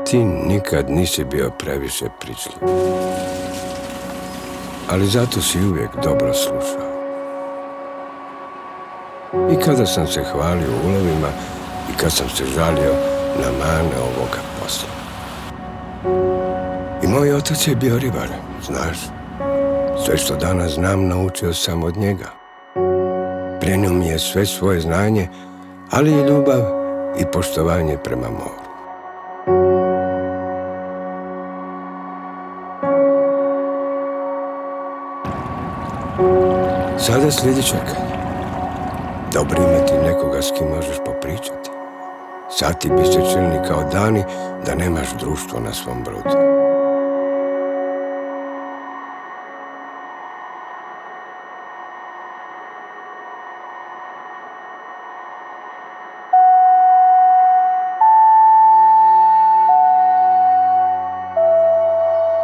Ti nikad nisi bio previše pričljiv, ali zato si uvijek dobro slušao. I kada sam se hvalio ulovima i kad sam se žalio na mane ovoga posla. I moj otac je bio ribar, znaš. Sve što danas znam naučio sam od njega. Prenio mi je sve svoje znanje, ali i ljubav i poštovanje prema moru. Sada slijedi čekanje. Dobro imati nekoga s kim možeš popričati. Sati bi se činili kao dani da nemaš društvo na svom brodu.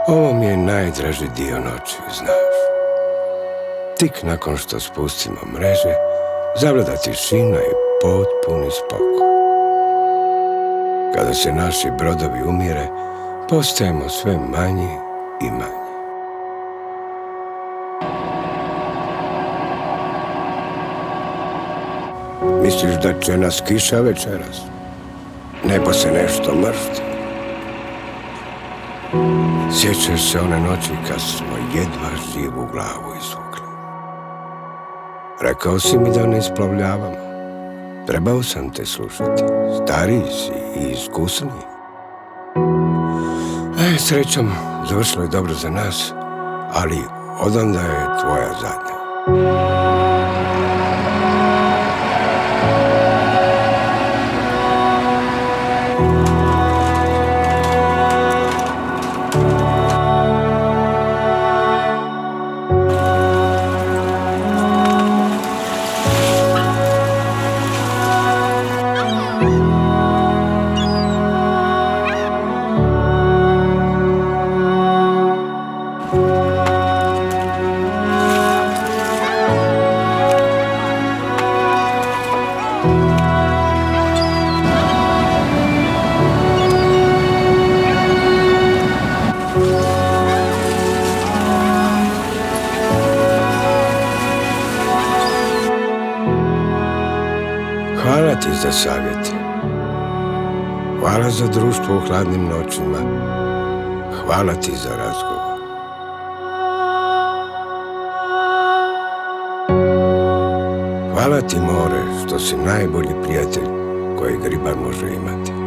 Ovo mi je najdraži dio noći, znaš. Tik nakon što spustimo mreže, zavlada tišina i potpuni spokoj. Kada se naši brodovi umire, postajemo sve manji i manji. Misliš da će nas kiša večeras? Nebo se nešto mršti. Sjećaš se one noći kad smo jedva živu glavu izvukli. Rekao si mi da ne isplovljavamo. Trebao sam te slušati. Stariji si i iskusniji. Srećom, završilo je dobro za nas, ali odanda je tvoja zadnja. Hvala ti za savjete. Hvala za društvo u hladnim noćima. Hvala ti za razgovor. Hvala ti, more, što si najbolji prijatelj kojeg ribar može imati.